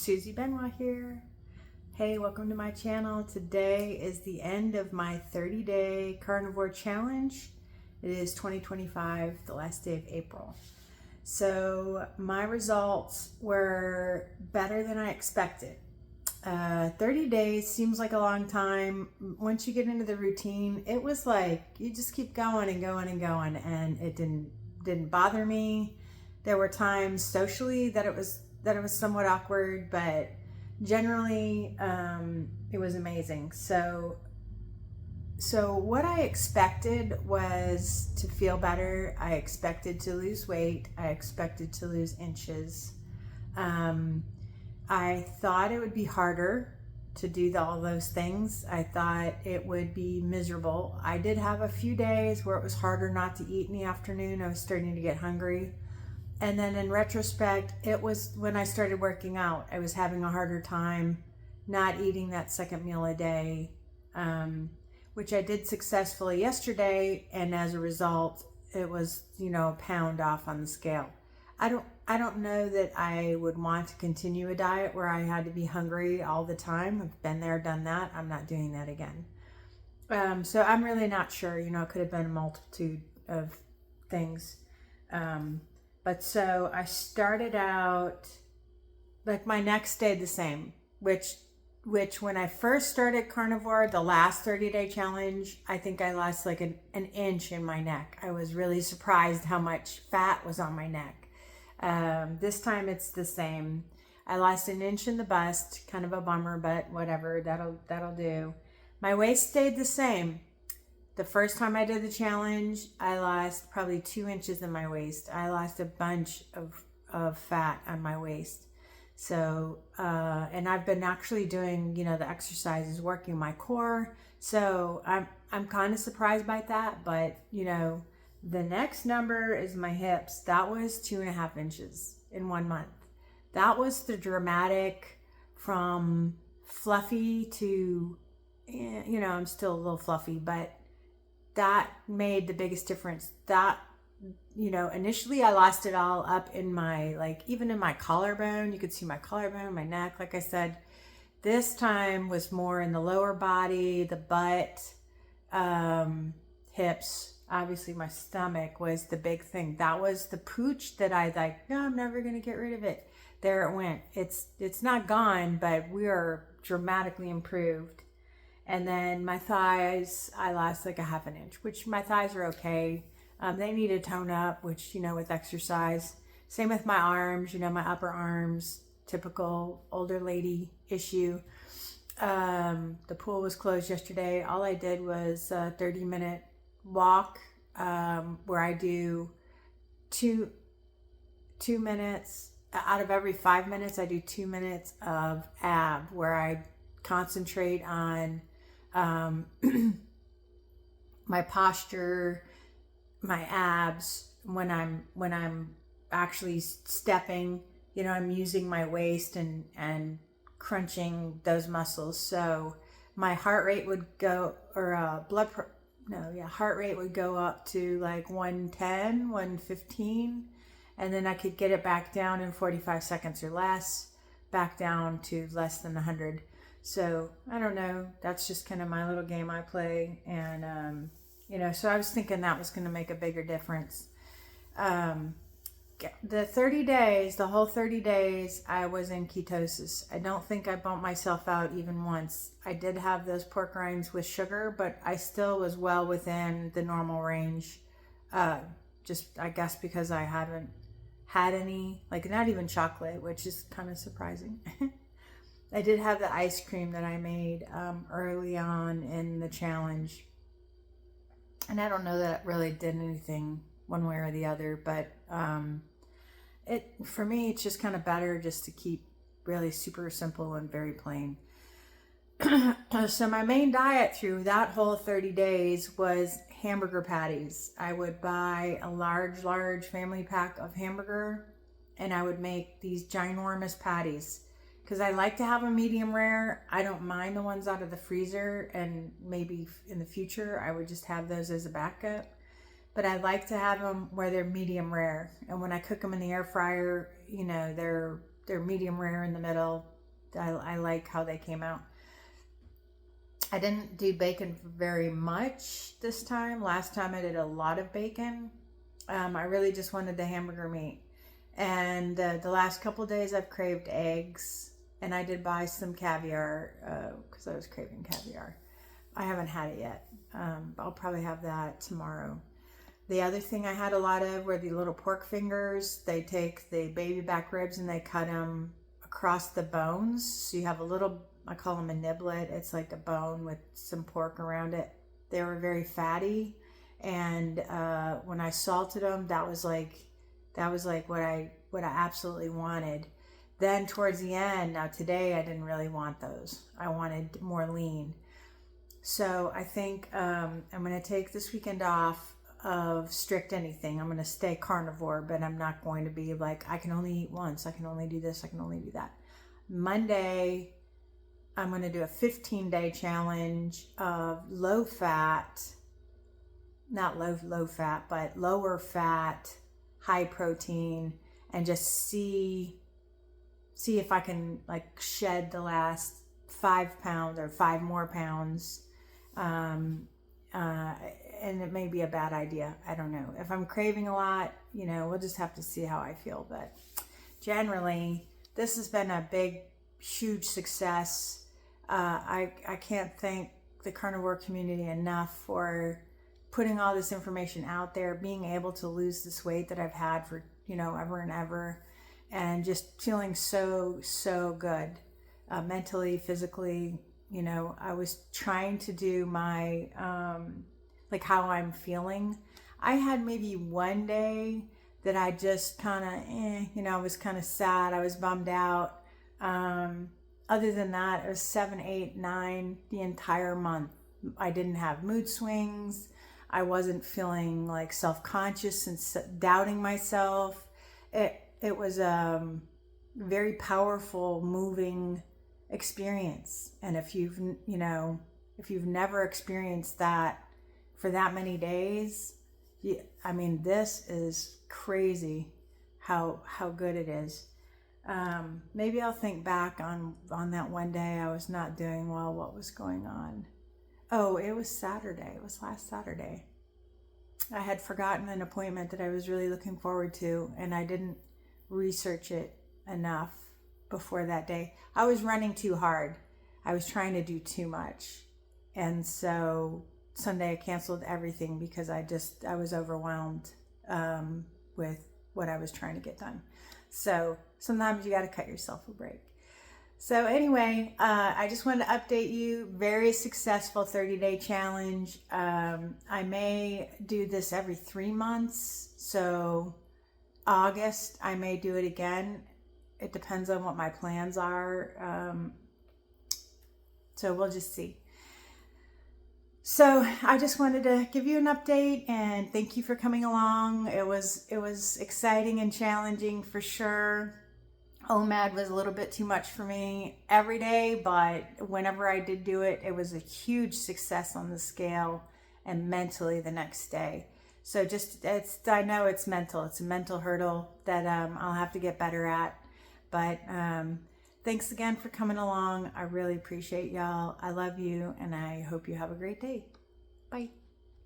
Susie Benoit here. Hey, welcome to my channel. Today is the end of my 30-day carnivore challenge. It is 2025, the last day of April. So my results were better than I expected. 30 days seems like a long time. Once you get into the routine, it was like you just keep going and going and going, and it didn't bother me. There were times socially that it was somewhat awkward, but generally it was amazing. So what I expected was to feel better. I expected to lose weight. I expected to lose inches. I thought it would be harder to do all those things. I thought it would be miserable. I did have a few days where it was harder not to eat in the afternoon. I was starting to get hungry. And then in retrospect, it was when I started working out. I was having a harder time not eating that second meal a day, which I did successfully yesterday. And as a result, it was, a pound off on the scale. I don't know that I would want to continue a diet where I had to be hungry all the time. I've been there, done that. I'm not doing that again. So I'm really not sure. It could have been a multitude of things. But so I started out, like my neck stayed the same, which when I first started carnivore, the last 30-day challenge, I think I lost like an inch in my neck. I was really surprised how much fat was on my neck. This time it's the same. I lost an inch in the bust, kind of a bummer, but whatever, that'll do. My waist stayed the same. The first time I did the challenge, I lost probably 2 inches in my waist. I lost a bunch of fat on my waist. So, and I've been actually doing, the exercises, working my core. So I'm kind of surprised by that, but the next number is my hips. That was 2.5 inches in 1 month. That was the dramatic from fluffy to, I'm still a little fluffy, but that made the biggest difference. That, initially I lost it all up in my, even in my collarbone. You could see my collarbone, my neck, like I said. This time was more in the lower body, the butt, hips. Obviously my stomach was the big thing. That was the pooch that I no, I'm never going to get rid of it. There it went. It's not gone, but we are dramatically improved. And then my thighs, I lost like 1/2 inch, which my thighs are okay. They need to tone up, which, with exercise. Same with my arms, my upper arms, typical older lady issue. The pool was closed yesterday. All I did was a 30-minute walk, where I do two minutes out of every 5 minutes. I do 2 minutes of ab, where I concentrate on my posture, my abs. When I'm actually stepping, I'm using my waist and crunching those muscles. So my heart rate would go, or heart rate would go up to like 110, 115, and then I could get it back down in 45 seconds or less, back down to less than 100. So I don't know, that's just kind of my little game I play. And, so I was thinking that was going to make a bigger difference. The 30 days, the whole 30 days, I was in ketosis. I don't think I bumped myself out even once. I did have those pork rinds with sugar, but I still was well within the normal range. Just, I guess, because I haven't had any, not even chocolate, which is kind of surprising. I did have the ice cream that I made early on in the challenge. And I don't know that it really did anything one way or the other, but for me, it's just kind of better just to keep really super simple and very plain. So my main diet through that whole 30 days was hamburger patties. I would buy a large family pack of hamburger, and I would make these ginormous patties because I like to have them medium rare. I don't mind the ones out of the freezer, and maybe in the future I would just have those as a backup. But I like to have them where they're medium rare. And when I cook them in the air fryer, they're medium rare in the middle, I like how they came out. I didn't do bacon very much this time. Last time I did a lot of bacon. I really just wanted the hamburger meat. And the last couple days I've craved eggs, and I did buy some caviar because I was craving caviar. I haven't had it yet. I'll probably have that tomorrow. The other thing I had a lot of were the little pork fingers. They take the baby back ribs and they cut them across the bones. So you have a little, I call them a niblet. It's like a bone with some pork around it. They were very fatty. And when I salted them, that was like what I absolutely wanted. Then towards the end, now today I didn't really want those. I wanted more lean. So I think I'm going to take this weekend off of strict anything. I'm going to stay carnivore, but I'm not going to be like, I can only eat once. I can only do this. I can only do that. Monday, I'm going to do a 15-day challenge of low fat, not low fat, but lower fat, high protein, and just see if I can like shed the last 5 pounds or 5 more pounds. And it may be a bad idea. I don't know. If I'm craving a lot, we'll just have to see how I feel. But generally, this has been a big, huge success. I can't thank the carnivore community enough for putting all this information out there, being able to lose this weight that I've had for, ever and ever, and just feeling so, so good, mentally, physically. I was trying to do my, like how I'm feeling. I had maybe one day that I just kind of, I was kind of sad. I was bummed out. Other than that, it was 7, 8, 9, the entire month. I didn't have mood swings. I wasn't feeling like self-conscious and doubting myself. It was a very powerful, moving experience. And if you've never experienced that for that many days, this is crazy how good it is. Maybe I'll think back on that one day I was not doing well, what was going on. Oh, it was Saturday. It was last Saturday. I had forgotten an appointment that I was really looking forward to, and I didn't research it enough before that day. I was running too hard. I was trying to do too much. And so Sunday I canceled everything because I was overwhelmed with what I was trying to get done. So sometimes you got to cut yourself a break. So anyway, I just wanted to update you. Very successful 30-day challenge. I may do this every 3 months. So August, I may do it again. It depends on what my plans are. So we'll just see. So I just wanted to give you an update and thank you for coming along. It was exciting and challenging for sure. OMAD was a little bit too much for me every day, but whenever I did do it, it was a huge success on the scale and mentally the next day. So I know it's mental. It's a mental hurdle that I'll have to get better at. But thanks again for coming along. I really appreciate y'all. I love you, and I hope you have a great day. Bye.